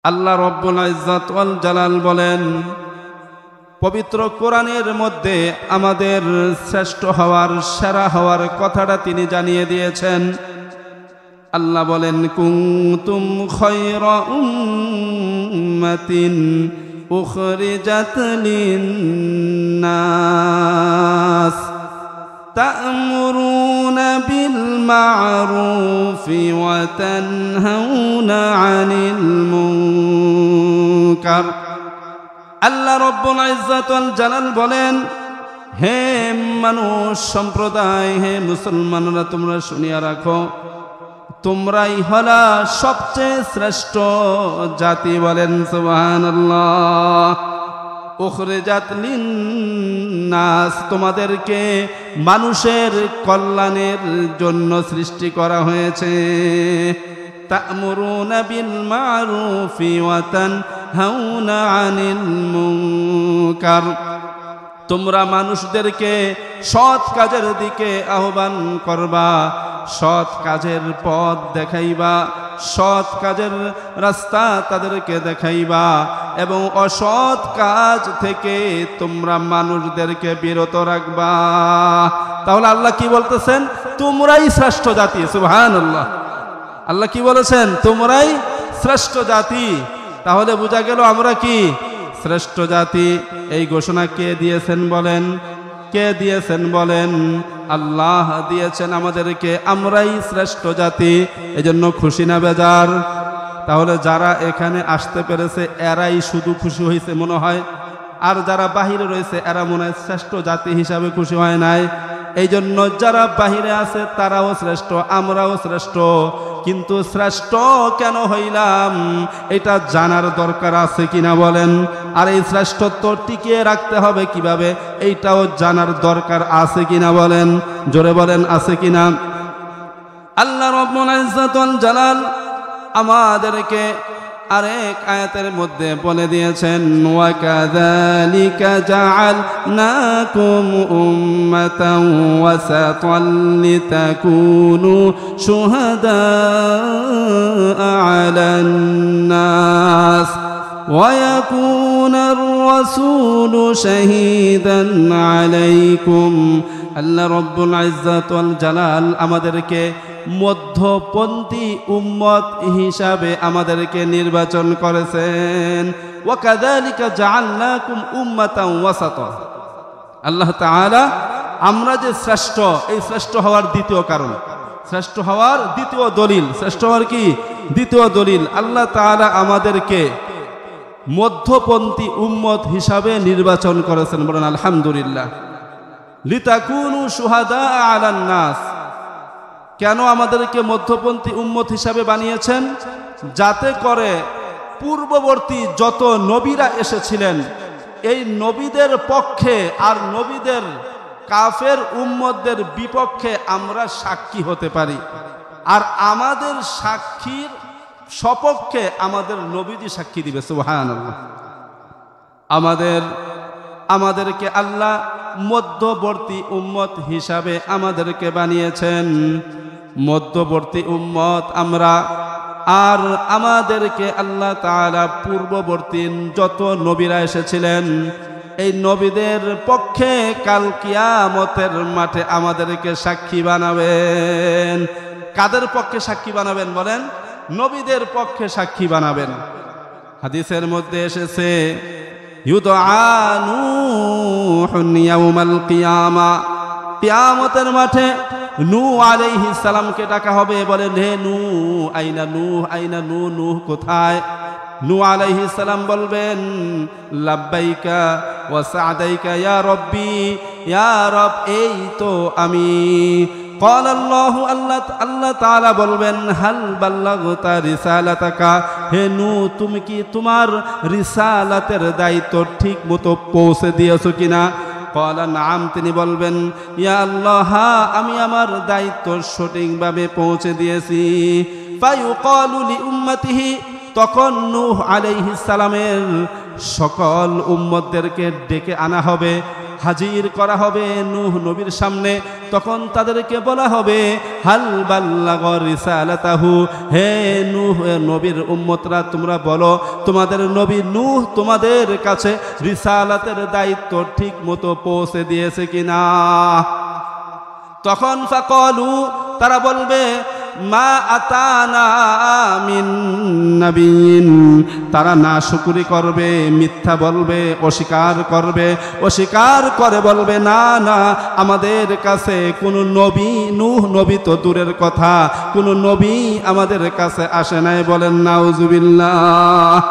আল্লাহ রব্বুল ইজ্জত ওয়াল জালাল বলেন, পবিত্র কোরআনের মধ্যে আমাদের শ্রেষ্ঠ হওয়ার, সেরা হওয়ার কথাটা তিনি জানিয়ে দিয়েছেন। আল্লাহ বলেন, কুনতুম খায়রা উম্মাতিন উখরিজাত লিন-নাস তা'মুরুনা বিল মা'রুফি ওয়া তানহাউনা আনিল মুনকার। আল্লাহ রব্বুল ইজ্জত ওয়াল জালাল বলেন, হে মানুষ সম্প্রদায়, হে মুসলমানরা, তোমরা শুনিয়া রাখো, তোমরাই হলা সবচেয়ে শ্রেষ্ঠ জাতি। বলেন সুবহানাল্লাহ। উখরিজাত লিন-নাস, তোমাদেরকে মানুষের কল্যাণের জন্য সৃষ্টি করা হয়েছে। তা'মুরুনা বিল মা'রুফি ওয়া তানহাউনা আনিল মুনকার, তোমরা মানুষদেরকে সৎ কাজের দিকে আহ্বান করবা, সৎ কাজের পথ দেখাইবা, সৎ কাজের রাস্তা তাদেরকে দেখাইবা, এবং অসৎ কাজ থেকে তোমরা মানুষদেরকে বিরত রাখবা। তাহলে আল্লাহ কি বলতেছেন? তোমরাই শ্রেষ্ঠ জাতি। সুবহানাল্লাহ। আল্লাহ কি বলেছেন? তোমরাই শ্রেষ্ঠ জাতি। তাহলে বোঝা গেল আমরা কি শ্রেষ্ঠ জাতি। এই ঘোষণা কে দিয়েছেন বলেন? কে দিয়েছেন বলেন? আল্লাহ দিয়েছেন আমাদেরকে। আমরাই শ্রেষ্ঠ জাতি। এজন্য খুশি না বেজার? তাহলে যারা এখানে আসতে পেরেছে এরাই শুধু খুশি হয়েছে মনে হয়, আর যারা বাহিরে রয়েছে এরা মনে হয় শ্রেষ্ঠ জাতি হিসাবে খুশি হয় নাই। এই জন্য যারা বাহিরে আছে তারাও শ্রেষ্ঠ, আমরাও শ্রেষ্ঠ। কিন্তু শ্রেষ্ঠ কেন হইলাম এটা জানার দরকার আছে কিনা বলেন? আর এই শ্রেষ্ঠত্ব টিকিয়ে রাখতে হবে কিভাবে এইটাও জানার দরকার আছে কিনা বলেন? জোরে বলেন, আছে কিনা? আল্লাহ রব্বুল ইজ্জত ওয়াল জালাল আমাদেরকে আরেক আয়াতের মধ্যে বলে দিয়েছেন, ওয়া কাযালিকা জাআলনাকুম উম্মাতান ওয়াসাতান লিতাকুনু শুহাদাআ আলান নাস ওয়া ইয়াকুনার রাসূলু শাহীদান আলাইকুম। আল্লাহ রব্বুল ইজ্জত ওয়াল জালাল আমাদেরকে মধ্যপন্থী উম্মত হিসাবে আমাদেরকে নির্বাচন করেছেন। ওয়া কাযালিকা জাআলনাকুম উম্মাতান ওয়াসাতা। আল্লাহ তাআলা আমরা যে শ্রেষ্ঠ, এই শ্রেষ্ঠ হওয়ার দ্বিতীয় কারণ, শ্রেষ্ঠ হওয়ার দ্বিতীয় দলিল, শ্রেষ্ঠ হওয়ার কি দ্বিতীয় দলিল, আল্লাহ তাআলা আমাদেরকে মধ্যপন্থী উম্মত হিসাবে নির্বাচন করেছেন। বলেন আলহামদুলিল্লাহ। লিতাকুনু শুহাদা আলান নাস। কেন আমাদেরকে মধ্যপন্থী উম্মত হিসাবে বানিয়েছেন? যাতে করে পূর্ববর্তী যত নবীরা এসেছিলেন এই নবীদের পক্ষে আর নবীদের কাফের উম্মতদের বিপক্ষে আমরা সাক্ষী হতে পারি, আর আমাদের সাক্ষীর সপক্ষে আমাদের নবীজি সাক্ষী দিবে। সুবহানাল্লাহ। আমাদেরকে আল্লাহ মধ্যবর্তী উম্মত হিসাবে আমাদেরকে বানিয়েছেন। মধ্যবর্তী উম্মত আমরা, আর আমাদেরকে আল্লাহ তাআলা পূর্ববর্তী যত নবীরা এসেছিলেন এই নবীদের পক্ষে কাল কিয়ামতের মাঠে আমাদেরকে সাক্ষী বানাবেন। কাদের পক্ষে সাক্ষী বানাবেন বলেন? নবীদের পক্ষে সাক্ষী বানাবেন। হাদিসের মধ্যে এসেছে, ইউদআ নূহুন ইয়াউমাল কিয়ামা, কিয়ামতের মাঠে নূহ আলাইহিস সালামকে ডাকা হবে। বলেন, হে নূহ, আইনা নূহ, আইনা নূহ, নূহ কোথায়? নূহ আলাইহিস সালাম বলবেন, লাব্বাইকা ওয়া সা'দাইকা ইয়া রাব্বি, ইয়া রব, এই তো আমি। قال الله, আল্লাহ তাআলা বলবেন, হাল বাল্লাগতা রিসালাতাকা, হে নূহ তুমি কি তোমার রিসালাতের দায়িত্ব ঠিক মতো পৌঁছে দিয়েছো কিনা? قال নাম, তিনি বলবেন, ইয়া আল্লাহ, আমি আমার দায়িত্ব সঠিকভাবে পৌঁছে দিয়েছি। ফায়ুকালু লিউম্মাতিহি, তখন নূহ আলাইহিস সালামের সকল উম্মতদেরকে ডেকে আনা হবে। হাজির করা হবে নূহ নবীর সামনে। তখন তাদেরকে বলা হবে হাল বাল্লাগা রিসালাতাহু, হে নূহ নবীর উম্মতরা তোমরা বলো তোমাদের নবী নূহ তোমাদের কাছে রিসালাতের দায়িত্ব ঠিক মতো পৌঁছে দিয়েছে কিনা। তখন ফাকালু, তারা বলবে মা আতানা মিন নাবিয়্যিন, তারা নাশুকরি করবে, মিথ্যা বলবে, অস্বীকার করে বলবে না না আমাদের কাছে কোনো নবী, নূহ নবী তো দূরের কথা, কোনো নবী আমাদের কাছে আসে নাই। বলেন নাউজুবিল্লাহ।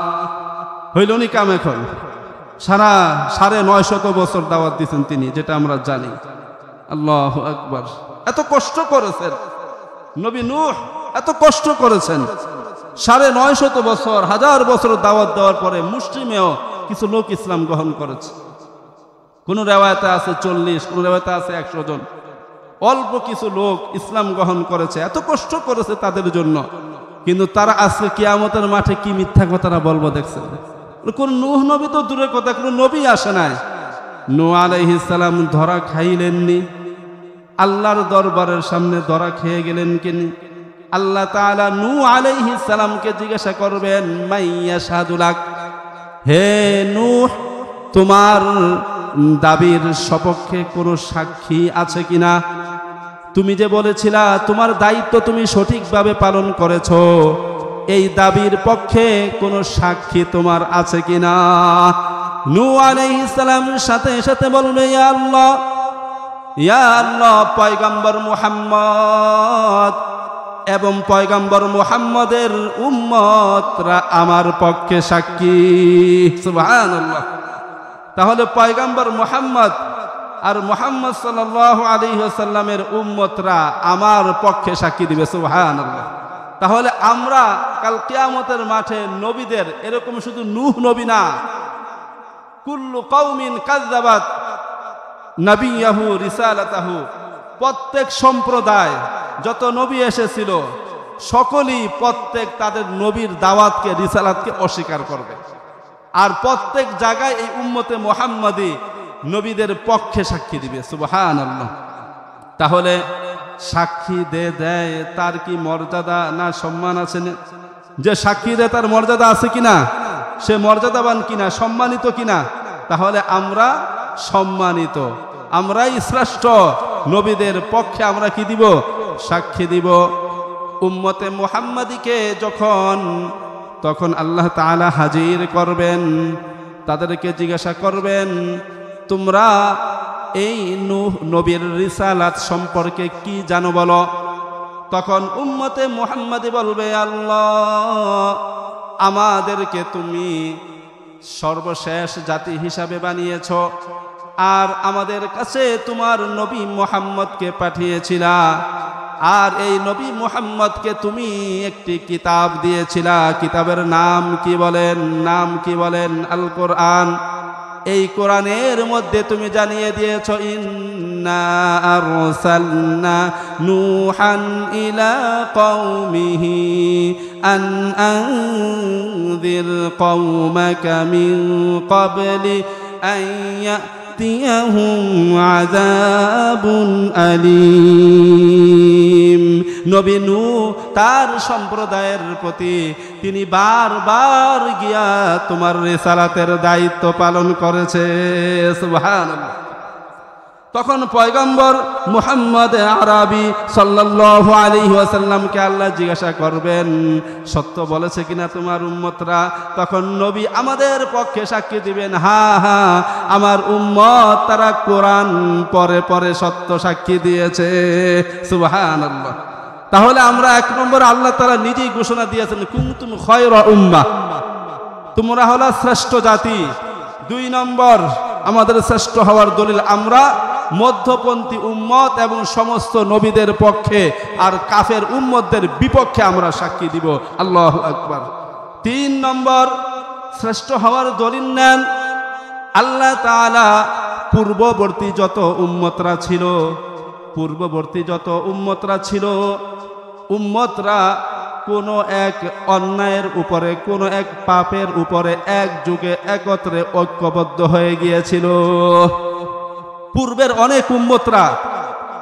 হইল নি কাম। এখন 950 বছর দাওয়াত দিয়েছেন তিনি, যেটা আমরা জানি। আল্লাহু আকবার। এত কষ্ট করেছেন নবী নূহ, এত কষ্ট করেছেন 950 বছর, 1000 বছর দাওয়াত দেওয়ার পরে মুসলিমেও কিছু লোক ইসলাম গ্রহণ করেছে। কোন রেওয়ায়েতে আছে 40, কোন রেওয়ায়েতে আছে 100 জন। অল্প কিছু লোক ইসলাম গ্রহণ করেছে, এত কষ্ট করেছে তাদের জন্য। কিন্তু তারা আজকে কিয়ামতের মাঠে কি মিথ্যা কথাটা বলবো দেখছেন। কোন নূহ নবী তো দূরের কথা, কোন নবী আসে নাই। নূহ আলাইহিস সালাম ধরা খাইলেননি, আল্লাহর দরবারের সামনে ধরা খেয়ে গেলেন কিনি। আল্লাহ তাআলা নূহ আলাইহিস সালামকে জিজ্ঞাসা করবেন মাইয়া শাহাদুলাক, হে নূহ তোমার দাবির সপক্ষে কোনো সাক্ষী আছে কিনা? তুমি যে বলেছিলা তোমার দায়িত্ব তুমি সঠিকভাবে পালন করেছো, এই দাবির পক্ষে কোনো সাক্ষী তোমার আছে কিনা? নূহ আলাইহিস সালাম সাথে সাথে বলবে ইয়া আল্লাহ, ইয়া আল্লাহ, পয়গম্বর মুহাম্মদ এবং পয়গম্বর মুহাম্মদের উম্মতরা আমার পক্ষে সাক্ষী। সুবহানাল্লাহ। তাহলে পয়গম্বর মুহাম্মদ আর মুহাম্মদ সাল্লাল্লাহু আলাইহি ওয়াসাল্লামের উম্মতরা আমার পক্ষে সাক্ষী দিবে। সুবহানাল্লাহ। তাহলে আমরা কাল কিয়ামতের মাঠে নবীদের এরকম শুধু নূহ নবী না, কুল্লু কওমিন কাযযাবাত নাবিয়াহু রিসালাতাহু, প্রত্যেক সম্প্রদায় যত নবী এসেছিল সকলেই প্রত্যেক তাদের নবীর দাওয়াতকে, রিসালাতকে অস্বীকার করবে। আর প্রত্যেক জায়গায় এই উম্মতে মুহাম্মাদি নবীদের পক্ষে সাক্ষী দিবে। সুবহানাল্লাহ। তাহলে সাক্ষী দেয় তার কি মর্যাদা না সম্মান আছে? যে সাক্ষী দেয় তার মর্যাদা আছে কিনা? সে মর্যাদাবান কিনা, সম্মানিত কিনা? তাহলে আমরা সম্মানিত, আমরাই শ্রেষ্ঠ। নবীদের পক্ষে আমরা কি দিব? সাক্ষী দিব। উম্মতে মুহাম্মাদিকে তখন আল্লাহ তাআলা হাজির করবেন, তাদেরকে জিজ্ঞাসা করবেন তোমরা এই নূহ নবীর রিসালাত সম্পর্কে কি জানো বলো। তখন উম্মতে মুহাম্মাদি বলবে আল্লাহ, আমাদেরকে তুমি সর্বশেষ জাতি হিসাবে বানিয়েছ, আর আমাদের কাছে তোমার নবী মুহাম্মদকে পাঠিয়েছিলা, আর এই নবী মুহাম্মদকে তুমি একটি কিতাব দিয়েছিলা। কিতাবের নাম কি বলেন? আল কোরআন। এই কোরআনের মধ্যে তুমি জানিয়ে দিয়েছ ইন্না আরসালনা নূহান ইলা কওমিহি আন আনযির কওমাকা মিন ক্বাবলি আন ইয়াতিয়াহুম আযাবুন আলীম। নবী নূহ তার সম্প্রদায়ের প্রতি তিনি বারবার গিয়া তোমার রিসালাতের দায়িত্ব পালন করেছে। সুবহানাল্লাহ। তখন পয়গম্বর মুহাম্মদ আরবি সাল্লাল্লাহু আলাইহি ওয়াসাল্লামকে আল্লাহ জিজ্ঞাসা করবেন সত্য বলেছে কিনা তোমার উম্মতরা। তখন নবী আমাদের পক্ষে সাক্ষী দিবেন, হ্যাঁ আমার উম্মত তারা কোরআন পরে পরে সত্য সাক্ষী দিয়েছে। সুবহানাল্লাহ। তাহলে আমরা 1 নম্বর আল্লাহ তাআলা নিজেই ঘোষণা দিয়েছেন কুনতুম খায়রা উম্মাহ, তোমরা হলো শ্রেষ্ঠ জাতি। 2 নম্বর আমাদের শ্রেষ্ঠ হওয়ার দলিল আমরা মধ্যপন্থী উম্মত এবং সমস্ত নবীদের পক্ষে আর কাফের উম্মতদের বিপক্ষে আমরা সাক্ষী দিব। আল্লাহু আকবার। 3 নম্বর শ্রেষ্ঠ হওয়ার দলিল নেন আল্লাহ তাআলা পূর্ববর্তী যত উম্মতরা ছিল উম্মতরা কোনো এক অন্যায়ের উপরে, কোনো এক পাপের উপরে এক যুগে একত্রে ঐক্যবদ্ধ হয়ে গিয়েছিল। পূর্বের অনেক উম্মতরা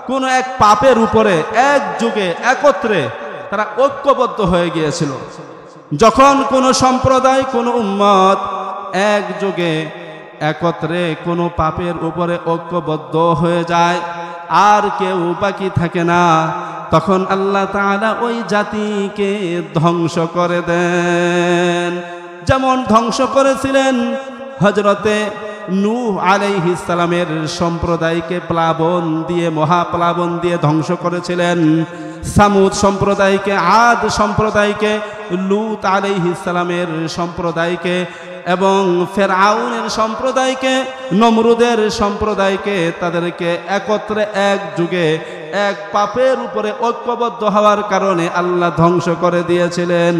কোন এক পাপের উপরে এক যুগে একত্রে তারা ঐক্যবদ্ধ হয়ে গিয়েছিল। যখন কোন সম্প্রদায় কোন উম্মত এক যুগে একত্রে কোন পাপের উপরে ঐক্যবদ্ধ হয়ে যায় আর কেউ বাকি থাকে না, তখন আল্লাহ তাআলা ওই জাতিকে ধ্বংস করে দেন। যেমন ধ্বংস করেছিলেন হযরতে নূহ আলাইহিস সালামের সম্প্রদায়কে প্লাবন দিয়ে, মহাপ্লাবন দিয়ে ধ্বংস করেছিলেন। সামুদ সম্প্রদায়কে, আদ সম্প্রদায়কে, লূত আলাইহিস সালামের সম্প্রদায়কে এবং ফেরাউনের সম্প্রদায়কে, নমরুদের সম্প্রদায়কে, তাদেরকে একত্রে এক যুগে এক পাপের উপরে ঐক্যবদ্ধ হওয়ার কারণে আল্লাহ ধ্বংস করে দিয়েছিলেন।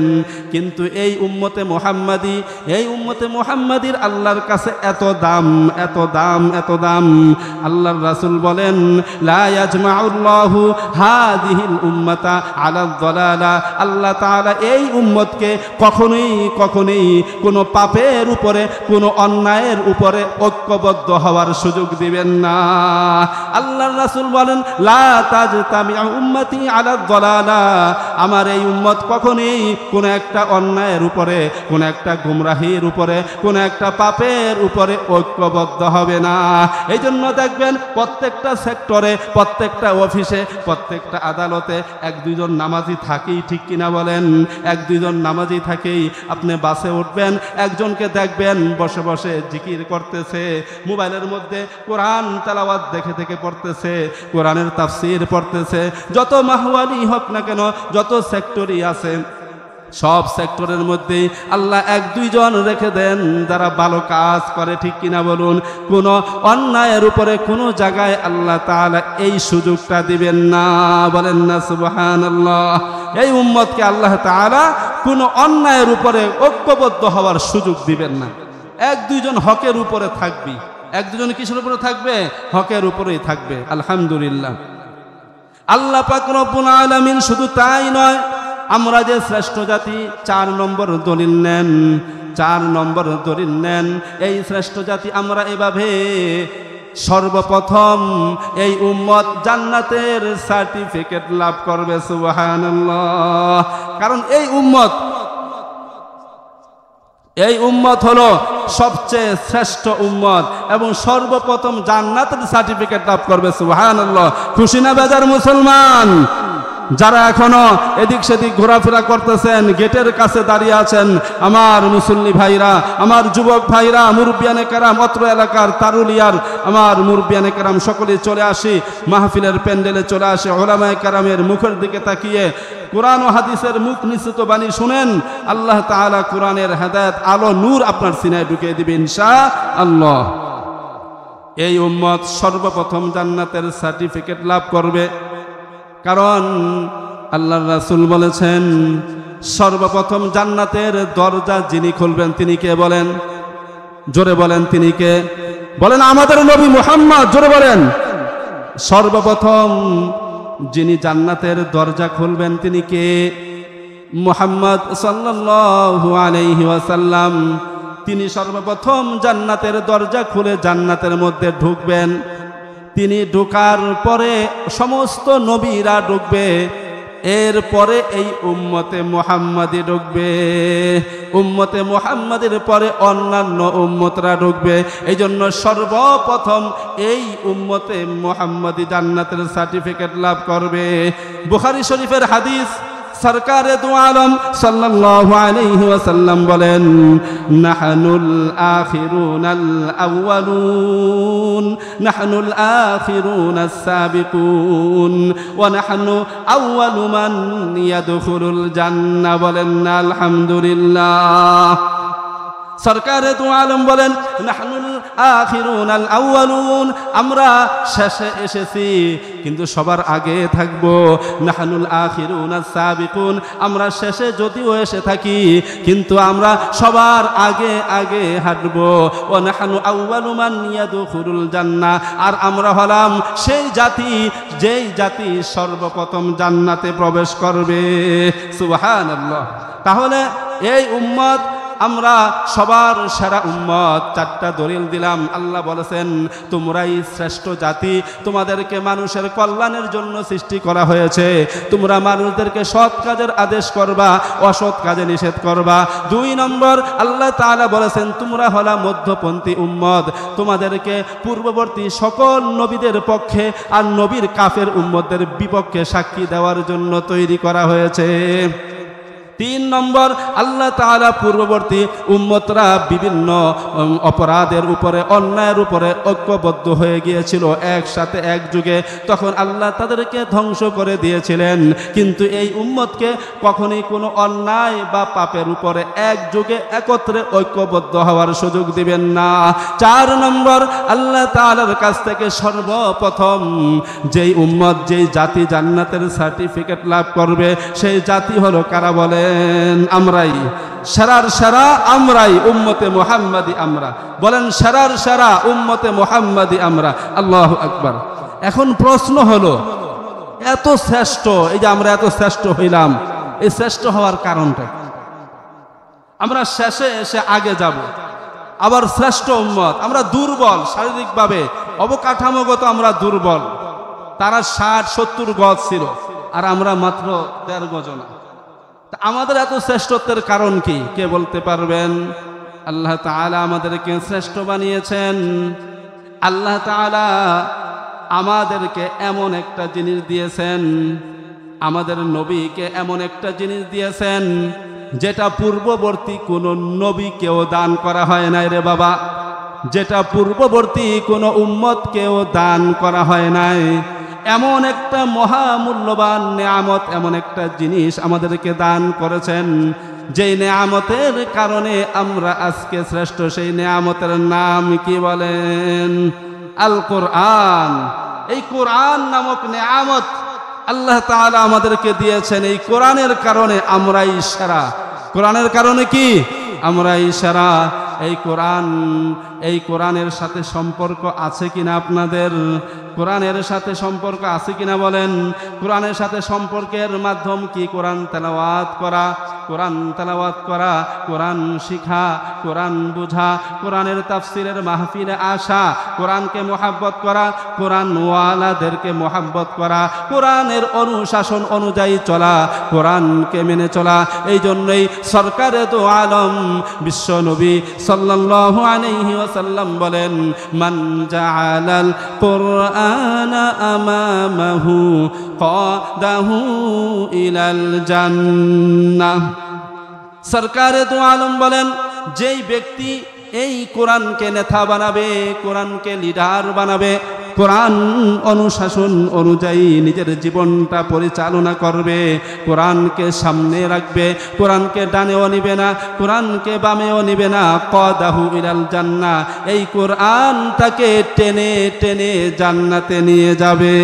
কিন্তু এই উম্মতে মুহাম্মাদি, এই উম্মতে মুহাম্মাদির আল্লাহর কাছে এত দাম, এত দাম, এত দাম। আল্লাহর রাসূল বলেন, লা ইয়াজমাউল্লাহু হাযিহিল উম্মাতা আলা যালালা। আল্লাহ তাআলা এই উম্মতকে কখনোই কোনো পাপের উপরে, কোনো অন্যায়ের উপরে ঐক্যবদ্ধ হওয়ার সুযোগ দিবেন না। আল্লাহর রাসূল বলেন, লা তাজতামিউ উম্মতি আলা যালালা। আমার এই উম্মত কখনোই কোনো একটা অন্যায়ের উপরে, কোনো একটা গুমরাহির উপরে, কোনো একটা পাপের উপরে ঐক্যবদ্ধ হবে না। এই জন্য দেখবেন প্রত্যেকটা সেক্টরে, প্রত্যেকটা অফিসে, প্রত্যেকটা আদালতে এক দুইজন নামাজি থাকেই, ঠিক কিনা বলেন? এক দুইজন নামাজি থাকেই। আপনি বাসে উঠবেন, একজনকে দেখবেন বসে বসে জিকির করতেছে, মোবাইলের মধ্যে কোরআন তেলাওয়াত দেখে পড়তেছে, কোরআনের তাফসীর পড়তেছে। যত মাহওয়ালি হোক না কেন, যত সেক্টরই আছে, সব সেক্টরের মধ্যে আল্লাহ এক দুইজন রেখে দেন যারা ভালো কাজ করে, ঠিক কিনা বলুন? কোনো অন্যায়ের উপরে কোনো জায়গায় আল্লাহ তাআলা এই সুযোগটা দিবেন না, বলেন না সুবহানাল্লাহ। এই উম্মতকে আল্লাহ তাআলা কোনো অন্যায়ের উপরে ঐক্যবদ্ধ হওয়ার সুযোগ দিবেন না। এক দুইজন হকের উপরে থাকবে, এক দুজন কিসের উপরে থাকবে? হকের উপরেই থাকবে। আলহামদুলিল্লাহ। আল্লাহ পাক রব্বুল আলামিন শুধু তাই নয়, আমরা যে শ্রেষ্ঠ জাতি 4 নম্বর দলিল নেন, 4 নম্বর দলিল নেন। এই শ্রেষ্ঠ জাতি আমরা এভাবে সর্বপ্রথম এই উম্মত জান্নাতের সার্টিফিকেট লাভ করবে। সুবহানাল্লাহ। কারণ এই উম্মত হলো সবচেয়ে শ্রেষ্ঠ উম্মত এবং সর্বপ্রথম জান্নাতের সার্টিফিকেট লাভ করবে। সুবহানাল্লাহ। খুশি না বেজার মুসলমান? যারা এখনো এদিক সেদিক ঘোরাফেরা করতেছেন, গেটের কাছে দাঁড়িয়ে আছেন, আমার মুসল্লি ভাইরা, আমার যুবক ভাইরা, মুরব্বিয়ানে কেরাম, অত্র এলাকার তারুলিয়ার আমার মুরব্বিয়ানে কেরাম সকলেই চলে আসি, মাহফিলের প্যান্ডেলে চলে আসে, উলামায়ে কেরামের মুখের দিকে তাকিয়ে কোরআন ও হাদিসের মুখ নিশ্চিত বাণী শুনেন। আল্লাহ তাআলা কোরআনের হেদায়েত, আলো, নূর আপনার সিনায় ঢুকিয়ে দিবে ইনশাআল্লাহ। এই উম্মত সর্বপ্রথম জান্নাতের সার্টিফিকেট লাভ করবে। কারণ আল্লাহর রাসূল বলেছেন, সর্বপ্রথম জান্নাতের দরজা যিনি খুলবেন তিনি কে? বলেন, জোরে বলেন, তিনি কে? বলেন আমাদের নবী মুহাম্মদ। জোরে বলেন। সর্বপ্রথম যিনি জান্নাতের দরজা খুলবেন তিনি কে? মুহাম্মদ সাল্লাল্লাহু আলাইহি ওয়াসাল্লাম। তিনি সর্বপ্রথম জান্নাতের দরজা খুলে জান্নাতের মধ্যে ঢুকবেন। তিনি ঢোকার পরে সমস্ত নবীরা ঢুকবে, এরপরে এই উম্মতে মুহাম্মাদি ঢুকবে, উম্মতে মুহাম্মাদের পরে অন্যান্য উম্মতরা ঢুকবে। এই জন্য সর্বপ্রথম এই উম্মতে মুহাম্মাদি জান্নাতের সার্টিফিকেট লাভ করবে। বুখারী শরীফের হাদিস, সরকারে দু আলম সাল্লাল্লাহু আলাইহি ওয়াসাল্লাম বলেন, নাহনুল আখিরুনাল আউয়ালুন, নাহনুল আখিরুনাস সাবিকুন, ওয়া নাহনু আউয়ালু মান ইয়াদখুলুল জান্নাহ। বলেন না আলহামদুলিল্লাহ। সরকারে দু আলম বলেন, নাহনুল আখিরুনাল আউয়ালুন, আমরা শেষে এসেছি কিন্তু সবার আগে থাকবো। নাহনুল আখিরুনাস সাবিকুন, আমরা শেষে যদিও এসে থাকি কিন্তু আমরা সবার আগে আগে হাঁটবো। ওয়া নাহনু আউয়ালু মান ইয়াদখুলুল জান্নাহ, আর আমরা হলাম সেই জাতি যেই জাতি সর্বপ্রথম জান্নাতে প্রবেশ করবে। সুবহানাল্লাহ। তাহলে এই উম্মত আমরা সবার সেরা উম্মত। চারটা দলিল দিলাম। আল্লাহ বলেছেন তোমরাই শ্রেষ্ঠ জাতি, তোমাদেরকে মানুষের কল্যাণের জন্য সৃষ্টি করা হয়েছে, তোমরা মানুষদেরকে সৎ কাজের আদেশ করবা, অসৎ কাজে নিষেধ করবা। 2 নম্বর আল্লাহ তাআলা বলেছেন তোমরা হলা মধ্যপন্থী উম্মত, তোমাদেরকে পূর্ববর্তী সকল নবীদের পক্ষে আর নবীর কাফের উম্মতদের বিপক্ষে সাক্ষী দেওয়ার জন্য তৈরি করা হয়েছে। 3 নম্বর আল্লাহ তাআলা পূর্ববর্তী উম্মতরা বিভিন্ন অপরাধের উপরে, অন্যায়ের উপরে ঐক্যবদ্ধ হয়ে গিয়েছিল একসাথে এক যুগে, তখন আল্লাহ তাদেরকে ধ্বংস করে দিয়েছিলেন। কিন্তু এই উম্মতকে কখনোই কোনো অন্যায় বা পাপের উপরে এক যুগে একত্রে ঐক্যবদ্ধ হওয়ার সুযোগ দিবেন না। 4 নম্বর আল্লাহ তাআলার কাছ থেকে সর্বপ্রথম যেই উম্মত, যেই জাতি জান্নাতের সার্টিফিকেট লাভ করবে সেই জাতি হলো কারা বলে? আমরাই। সারার সারা আমরাই, উম্মতে মুহাম্মাদি আমরা। বলেন সারার সারা উম্মতে মুহাম্মাদি আমরা। আল্লাহু আকবার। এখন প্রশ্ন হলো এত শ্রেষ্ঠ, এই যে আমরা এত শ্রেষ্ঠ হইলাম, এই শ্রেষ্ঠ হওয়ার কারণটা? আমরা শেষে এসে আগে যাব। আবার শ্রেষ্ঠ উম্মত, আমরা দুর্বল শারীরিকভাবে, অবকাঠামোগত আমরা দুর্বল। তারা 60-70 গজ ছিল আর আমরা মাত্র 1.5 গজ। আমাদের এত শ্রেষ্ঠত্বের কারণ কি? কে বলতে পারবেন? আল্লাহ তাআলা আমাদেরকে শ্রেষ্ঠ বানিয়েছেন। আল্লাহ তাআলা আমাদেরকে এমন একটা জিনিস দিয়েছেন, আমাদের নবীকে এমন একটা জিনিস দিয়েছেন যেটা পূর্ববর্তী কোনো নবীকেও দান করা হয় নাই রে বাবা, যেটা পূর্ববর্তী কোনো উম্মতকেও দান করা হয় নাই। এমন একটা মহামূল্যবান নেয়ামত, এমন একটা জিনিস আমাদেরকে দান করেছেন, যেই নেয়ামতের কারণে আমরা আজকে শ্রেষ্ঠ। সেই নেয়ামতের নাম কি বলেন? আল কোরআন। এই কোরআন নামক নেয়ামত আল্লাহ তাআলা আমাদেরকে দিয়েছেন। এই কোরআনের কারণে আমরাই সেরা। কোরআনের কারণে কি? আমরাই সেরা। এই কোরআনের সাথে সম্পর্ক আছে কিনা আপনাদের? কোরআনের সাথে সম্পর্ক আছে কিনা বলেন? কোরআনের সাথে সম্পর্কের মাধ্যম কি? কোরআন তেলাওয়াত করা, কোরআন তেলাওয়াত করা, কোরআন শিখা, কোরআন বুঝা, কোরআনের তাফসিরের মাহফিলে আসা, কোরআনকে মুহাব্বত করা, কোরআন ওয়ালাদেরকে মুহাব্বত করা, কোরআনের অনুশাসন অনুযায়ী চলা, কোরআনকে মেনে চলা। এই জন্যই সরকারে দো আলম বিশ্ব নবী সাল্লাল্লাহু আলাইহি ওয়াসাল্লাম বলেন, মান জাআলাল কুরআনা আমামাহু কাদাহু ইলাল জান্নাহ। সরকারে দো আলম বলেন, যেই ব্যক্তি এই কোরআনকে নেতা বানাবে, কোরআনকে লিডার বানাবে, কোরআন অনুশাসন অনুযায়ী নিজের জীবনটা পরিচালনা করবে, কোরআনকে সামনে রাখবে, কোরআনকে ডানেও নিবে না, কোরআনকে বামেও নিবে না, কদাহু ইলাল জান্নাহ, এই কোরআন তাকে টেনে টেনে জান্নাতে নিয়ে যাবে।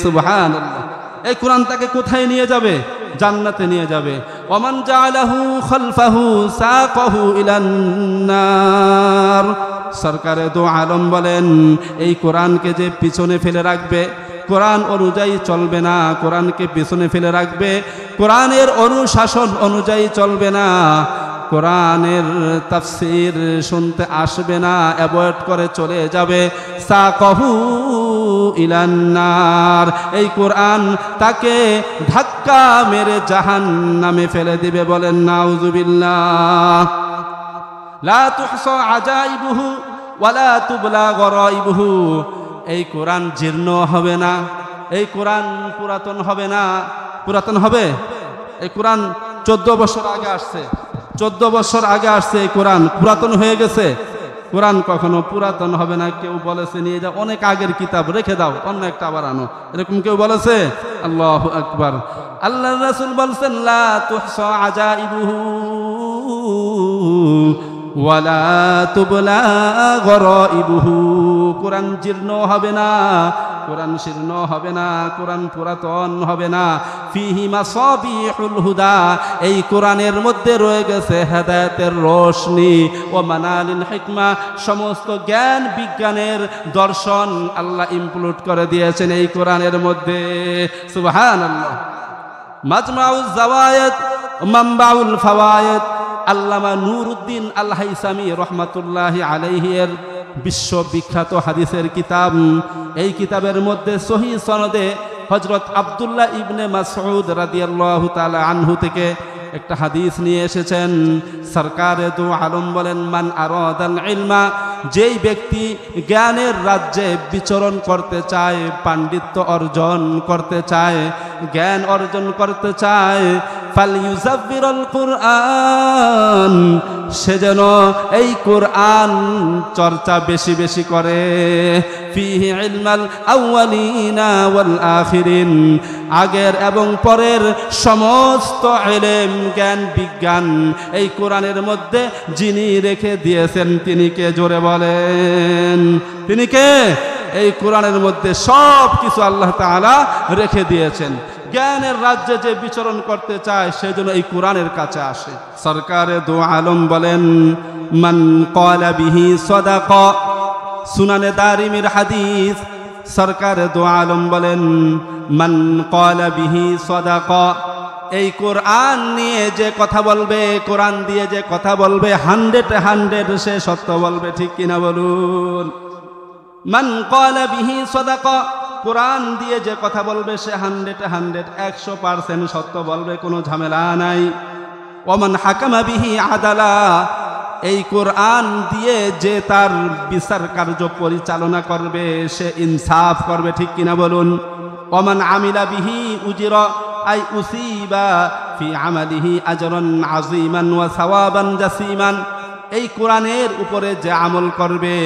সুবহানাল্লাহ। এই কোরআন তাকে কোথায় নিয়ে যাবে? জান্নাতে নিয়ে যাবে। ওমান জাআলাহু খালফাহু সাকাহু ইলান নার। সরকারে দো আলম বলেন, এই কোরআনকে যে পিছনে ফেলে রাখবে, কোরআন অনুযায়ী চলবে না, কোরআনকে পিছনে ফেলে রাখবে, কোরআনের অনুশাসন অনুযায়ী চলবে না, কোরআনের তাফসীর শুনতে আসবে না, অ্যাভয়েড করে চলে যাবে, সাকাহু ইলান নার, এই কোরআন তাকে ধাক্কা মেরে জাহান্নামে ফেলে দিবে। বলেন নাউযুবিল্লাহ। লা তুহসা আজাইবুহু ওয়ালা তুবলা গরাইবুহু। এই কোরআন জীর্ণ হবে না, এই কোরআন পুরাতন হবে না। পুরাতন হবে? এই কোরআন 14 বছর আগে আসছে, 14 বছর আগে আসছে, এই কোরআন পুরাতন হয়ে গেছে। কোরআন কখনো পুরাতন হবে না। কেউ বলেছে নিয়ে যাও, অনেক আগের কিতাব রেখে দাও, অন্য একটা আবার আনো, এরকম কেউ বলেছে? আল্লাহু আকবার। আল্লাহর রাসূল বলছেন, লা তুহসা আজাইবুহু ওয়ালা তুবলা গরাইবুহু। কোরআন জীর্ণ হবে না, কোরআন শীর্ণ হবে না, কোরআন পুরাতন হবে না। ফিহি মাসাবিহুল হুদা, এই কোরআনের মধ্যে রয়ে গেছে হেদায়েতের রোশনি, ও মানালিল হিকমা, সমস্ত জ্ঞান বিজ্ঞানের দর্শন আল্লাহ ইনক্লুড করে দিয়েছেন এই কোরআনের মধ্যে। সুবহানাল্লাহ। মাজমাউজ জাওয়ায়েদ, মানবাউল ফাওয়ায়েদ, আল্লামা নুরউদ্দিন আল হাইসামি রহমাতুল্লাহি আলাইহি এর বিশ্ববিখ্যাত হাদিসের কিতাব। এই কিতাবের মধ্যে সহিহ সনদে হযরত আব্দুল্লাহ ইবনে মাসউদ রাদিয়াল্লাহু তাআলা আনহু থেকে একটা হাদিস নিয়ে এসেছেন। সরকারে দু আলম বলেন, মান আরাদাল ইলমা, যেই ব্যক্তি জ্ঞানের রাজ্যে বিচরণ করতে চায়, পাণ্ডিত্য অর্জন করতে চায়, জ্ঞান অর্জন করতে চায়, ফালইউযাব্বিরুল কুরআন, সে যেন এই কুরআন চর্চা বেশি বেশি করে। ফিহি ইলমাল আউয়ালিনা ওয়াল আখিরিন, আগের এবং পরের সমস্ত ইলম, জ্ঞান বিজ্ঞান এই কোরআনের মধ্যে যিনি রেখে দিয়েছেন তিনি কে? জোরে বলেন, তিনি কে? এই কোরআনের মধ্যে সব কিছু আল্লাহ তাআলা রেখে দিয়েছেন। জ্ঞানের রাজ্যে যে বিচরণ করতে চায় সেজন্য এই কোরআনের কাছে আসে। সরকারে দু আলম বলেন, মান ক্বালা বিহি সাদাকা, সুনানে দারিমির হাদিস। সরকারে দু আলম বলেন, মান ক্বালা বিহি সাদাকা, এই কোরআন নিয়ে যে কথা বলবে, কোরআন দিয়ে যে কথা বলবে 100 সে সত্য বলবে। ঠিক কিনা বলুন? মান ক্বালা বিহি সাদাকা, কোরআন দিয়ে যে কথা বলবে সে 100% সত্য বলবে, কোনো ঝামেলা নাই। ওমান হাকামা বিহি আদালা, এই কোরআন দিয়ে যে তার বিচার কার্য পরিচালনা করবে সে ইনসাফ করবে। ঠিক কিনা বলুন? ওমান আমিলা বিহি উজিরা, আই উসিবা ফি আমালিহি আজরান আযীমান ওয়া সাওয়াবান জাসীমান, এই কোরআনের উপরে যে আমল করবে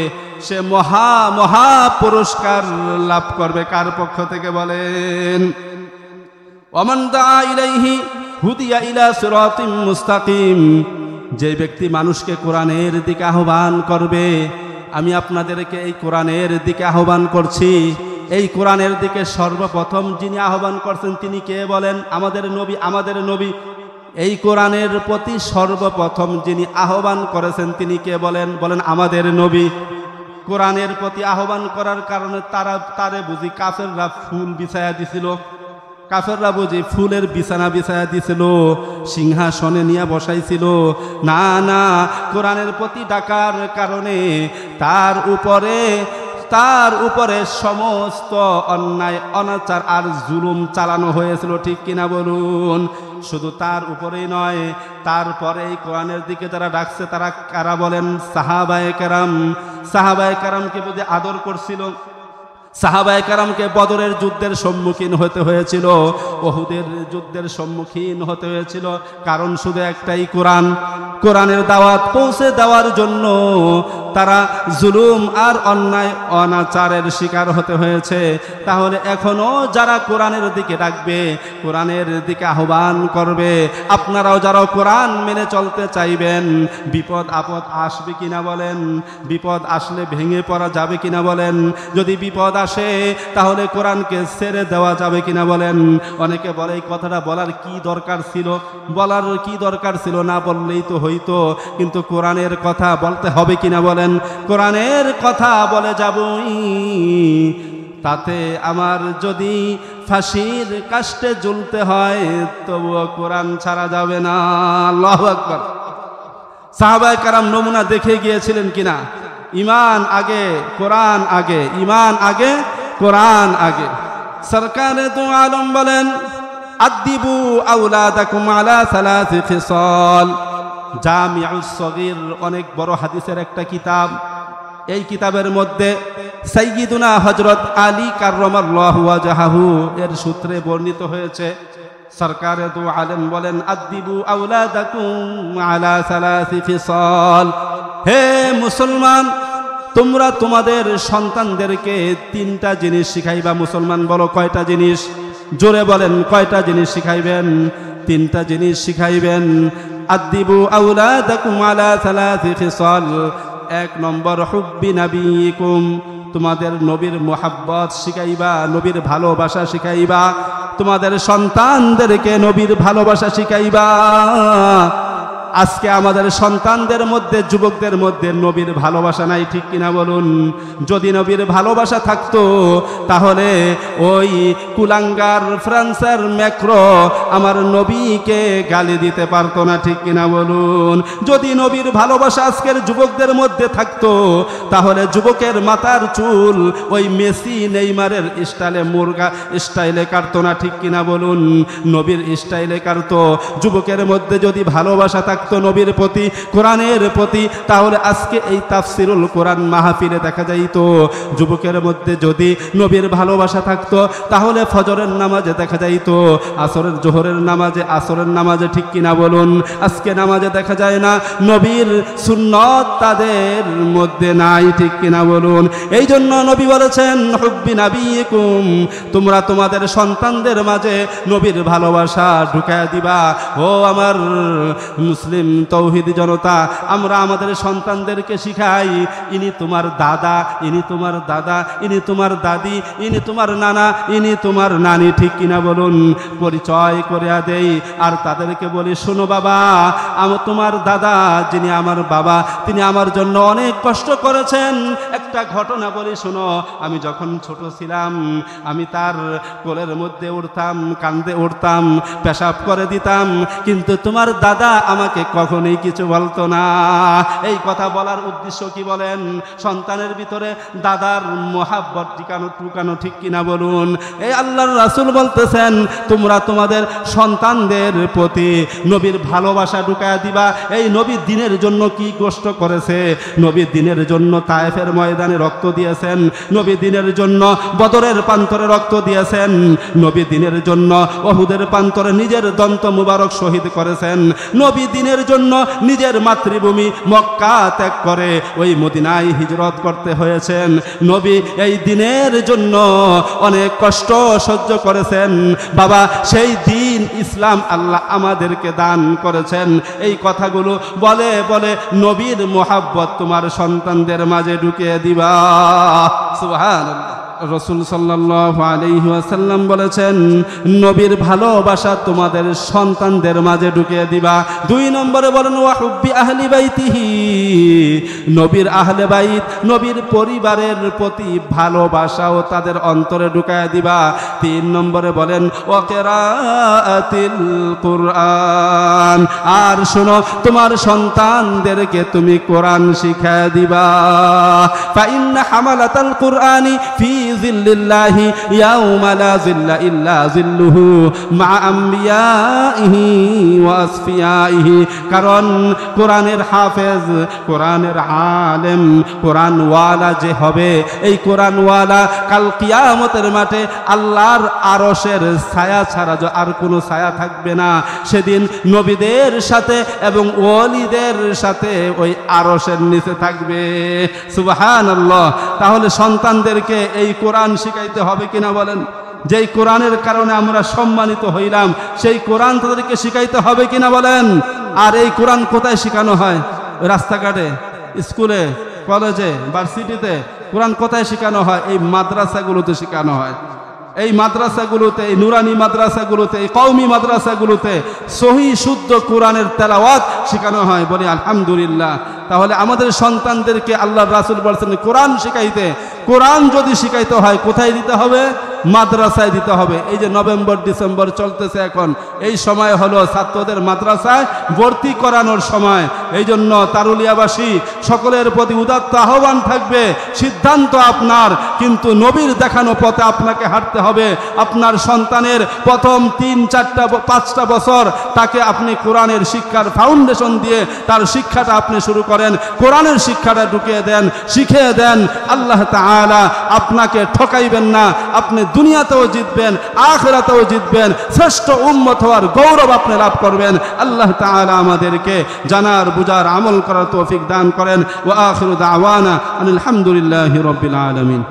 সে মহা মহা পুরস্কার লাভ করবে। কার পক্ষ থেকে বলেন? ওমান দাআ ইলাইহি হুদিয়া ইলা সিরাতিম মুস্তাকিম, যে ব্যক্তি মানুষকে কোরআনের দিকে আহ্বান করবে, আমি আপনাদেরকে এই কোরআনের দিকে আহ্বান করছি। এই কোরআনের দিকে সর্বপ্রথম যিনি আহ্বান করছেন তিনি কে বলেন? আমাদের নবী। আমাদের নবী এই কোরআনের প্রতি সর্বপ্রথম যিনি আহ্বান করেছেন তিনি কে বলেন? বলেন আমাদের নবী। কোরআনের প্রতি আহ্বান করার কারণে তারে বুঝি কাফেররা ফুল বিছায়া দিছিল, কাফেররা বুঝি ফুলের বিছানা বিছায়া দিছিল, সিংহাসনে নিয়ে বসাইছিল। না না, কোরআনের প্রতি ডাকার কারণে তার উপরে সমস্ত অন্যায় অনাচার আর জুলুম চালানো হয়েছিল। ঠিক কিনা বলুন? শুধু তার উপরেই নয়, তারপরে এই কোরআনের দিকে যারা ডাকছে তারা কারা বলেন? সাহাবায়ে কেরাম। সাহাবায়ে কেরামকে বুঝি আদর করছিল, সাহাবায়ে কেরামকে বদরের যুদ্ধের সম্মুখীন হতে হয়েছিল, উহুদের যুদ্ধের সম্মুখীন হতে হয়েছিল, কারণ শুধু একটাই, কোরআন। কোরআনের দাওয়াত পৌঁছে দেওয়ার জন্য তারা জুলুম আর অন্যায় অনাচারের শিকার হতে হয়েছে। তাহলে এখনো যারা কোরআনের দিকে ডাকবে, কোরআনের দিকে আহ্বান করবে, আপনারাও যারা কোরআন মেনে চলতে চাইবেন, বিপদ আপদ আসবে কিনা বলেন? বিপদ আসলে ভেঙে পড়া যাবে কিনা বলেন? যদি বিপদ আসে তাহলে কোরআনকে ছেড়ে দেওয়া যাবে কিনা বলেন? অনেকে বলে এই কথাটা বলার কি দরকার ছিল, বলার কি দরকার ছিল, না বললেই তো হইতো, কিন্তু কোরআনের কথা বলতে হবে কিনা বলেন? কোরআনের কথা বলে যাবই, তাতে আমার যদি ফাঁসির কাষ্টে ঝুলতে হয় তবুও কোরআন ছাড়া যাবে না। আল্লাহু আকবার। সাহাবায়ে কেরাম নমুনা দেখে গিয়েছিলেন কিনা? ইমান আগে কোরআন আগে, ইমান আগে কোরআন আগে। সরকারে দু আলম বলেন, আদিবু আওলাদাকুম আলা সালাসি খিসাল। জামিউস সগীর অনেক বড় হাদিসের একটা কিতাব। এই কিতাবের মধ্যে সাইয়্যিদুনা হযরত আলী কাররামাল্লাহু ওয়াজহাহু এর সূত্রে বর্ণিত হয়েছে। সরকারে দু আলম বলেন, আদিবু আওলাদাকুম আলা সালাসি খিসাল। হে মুসলমান, তোমরা তোমাদের সন্তানদেরকে 3টা জিনিস শিখাইবা। মুসলমান বলো কয়টা জিনিস? জোরে বলেন কয়টা জিনিস শিখাইবেন? 3টা জিনিস শিখাইবেন। আদিবু আওলাদাকুম আলা সালাসি খিসাল। 1 নম্বর হুব্বি নবীকুম, তোমাদের নবীর মোহাব্বত শিখাইবা, নবীর ভালোবাসা শিখাইবা, তোমাদের সন্তানদেরকে নবীর ভালোবাসা শিখাইবা। আজকে আমাদের সন্তানদের মধ্যে, যুবকদের মধ্যে নবীর ভালোবাসা নাই, ঠিক কিনা বলুন? যদি নবীর ভালোবাসা থাকতো তাহলে ওই কুলাঙ্গার ফ্রান্সের ম্যাক্রো আমার নবীকে গালি দিতে পারতো না, ঠিক কিনা বলুন? যদি নবীর ভালোবাসা আজকের যুবকদের মধ্যে থাকতো তাহলে যুবকের মাথার চুল ওই মেসি নেইমারের স্টাইলে কাটতো না, ঠিক কিনা বলুন? নবীর স্টাইলে কাটতো। যুবকের মধ্যে যদি ভালোবাসা থাকতো নবীর প্রতি, কোরআনের প্রতি, তাহলে আজকে এই তাফসিরুল কোরআন মাহফিলে দেখা যাইতো। যুবকের মধ্যে যদি নবীর ভালোবাসা থাকতো তাহলে ফজরের নামাজে দেখা যাইতো, আসরের জোহরের নামাজে, আসরের নামাজে, ঠিক কিনা বলুন? আজকে নামাজে দেখা যায় না, নবীর সুন্নত তাদের মধ্যে নাই, ঠিক কিনা বলুন? এই জন্য নবী বলেছেন হুব্বি নাবিয়িকুম, তোমরা তোমাদের সন্তানদের মাঝে নবীর ভালোবাসা ঢুকায় দিবা। ও আমার মুসলিম তৌহিদি জনতা, আমরা আমাদের সন্তানদেরকে শিখাই ইনি তোমার দাদা, ইনি তোমার দাদা, ইনি তোমার দাদি, ইনি তোমার নানা, ইনি তোমার নানি, ঠিক কিনা বলুন? পরিচয় করে দেই আর তাদেরকে বলি, শোনো বাবা, তোমার দাদা যিনি আমার বাবা, তিনি আমার জন্য অনেক কষ্ট করেছেন। একটা ঘটনা বলি, শোনো। আমি যখন ছোট ছিলাম আমি তার কোলের মধ্যে উঠতাম, কান্দে উঠতাম, পেশাব করে দিতাম, কিন্তু তোমার দাদা আমাকে কখনোই কিছু বলতো না। এই কথা বলার উদ্দেশ্য কি বলেন? সন্তানের ভিতরে দাদার মোহাব্বত টুকানো, ঠিক কিনা বলুন? এই আল্লাহর রাসূল বলতেছেন তোমরা তোমাদের সন্তানদের প্রতি নবীর ভালোবাসা ঢুকায়া দিবা। এই নবী দ্বীনের জন্য কি কষ্ট করেছে, নবী দ্বীনের জন্য তায়েফের ময়দানে রক্ত দিয়েছেন, নবী দ্বীনের জন্য বদরের প্রান্তরে রক্ত দিয়েছেন, নবী দ্বীনের জন্য উহুদের প্রান্তরে নিজের দন্ত মুবারক শহীদ করেছেন, নবী দ্বীনের জন্য নিজের মাতৃভূমি মক্কা ত্যাগ করে ওই মদিনায় হিজরত করতে হয়েছেন। নবী এই দ্বীনের জন্য অনেক কষ্ট সহ্য করেছেন। বাবা, সেই দ্বীন ইসলাম আল্লাহ আমাদেরকে দান করেছেন। এই কথাগুলো বলে বলে নবীর মোহাব্বত তোমার সন্তানদের মাঝে ঢুকিয়ে দিবা। সুবহানাল্লাহ। রাসূল সাল্লাল্লাহু আলাইহি ওয়াসাল্লাম বলেছেন নবীর ভালোবাসা তোমাদের সন্তানদের মাঝে ঢুকিয়ে দিবা। 2 নম্বরে বলেন ওয়া হুব্বি আহলি বাইতিহি, নবীর আহলে বাইত, নবীর পরিবারের প্রতি ভালোবাসাও তাদের অন্তরে ঢুকায় দিবা। 3 নম্বরে বলেন ওয়া কিরাআতিল কুরআন, আর শোনো তোমার সন্তানদেরকে তুমি কোরআন শিখায় দিবা। ফা ইন্না হামালাতাল কুরআনি ফি জিল্লিল্লাহি ইয়াউমা লা জিল্লা ইল্লা জিল্লুহু মা আমবিয়াইহি ওয়া আসফিয়াইহি, কারণ কোরআনের হাফেজ, কোরআনের আলেম, কোরআনওয়ালা যে হবে, এই কোরআনওয়ালা কাল কিয়ামতের মাঠে আল্লাহর আরশের ছায়া ছাড়া আর কোনো ছায়া থাকবে না। সেদিন নবীদের সাথে এবং ওলিদের সাথে ওই আরশের নিচে থাকবে। সুবহানাল্লাহ। তাহলে সন্তানদেরকে এই কোরআন শিখাইতে হবে কিনা বলেন? যেই কোরআনের কারণে আমরা সম্মানিত হইলাম সেই কোরআন তাদেরকে শিখাইতে হবে কিনা বলেন? আর এই কোরআন কোথায় শেখানো হয়? রাস্তাঘাটে, স্কুলে, কলেজে, ভার্সিটিতে কোরআন কোথায় শেখানো হয়? এই মাদ্রাসাগুলোতে শেখানো হয়। এই মাদ্রাসাগুলোতে, এই নুরানি মাদ্রাসাগুলোতে, এই কওমি মাদ্রাসাগুলোতে সহি শুদ্ধ কোরআনের তেলাওয়াত শেখানো হয়। বলি আলহামদুলিল্লাহ। তাহলে আমাদের সন্তানদেরকে আল্লাহর রাসূল বলেছেন কোরআন শিখাইতে। কোরআন যদি শিখাইতে হয় কোথায় দিতে হবে? মাদ্রাসায় দিতে হবে। এই যে নভেম্বর ডিসেম্বর চলতেছে এখন, এই সময় হলো ছাত্রদের মাদ্রাসায় ভর্তি করানোর সময়। এই জন্য তারুলিয়াবাসী সকলের প্রতি উদাত্ত আহ্বান থাকবে, সিদ্ধান্ত আপনার, কিন্তু নবীর দেখানো পথে আপনাকে হাঁটতে হবে। আপনার সন্তানের প্রথম 3, 4, 5টা বছর তাকে আপনি কোরআনের শিক্ষার ফাউন্ডেশন দিয়ে তার শিক্ষাটা আপনি শুরু করেন, কোরআনের শিক্ষাটা ঢুকিয়ে দেন, শিখিয়ে দেন। আল্লাহ তাআলা আপনাকে ঠকাইবেন না, আপনি দুনিয়াতেও জিতবেন, আখিরাতেও জিতবেন, শ্রেষ্ঠ উম্মত হওয়ার গৌরব আপনি লাভ করবেন। আল্লাহ তাআলা আমাদেরকে জানার, বুঝার, আমল করার তৌফিক দান করেন। ওয়া আখিরু দাওয়ানা আলহামদুলিল্লাহি রাব্বিল আলামিন।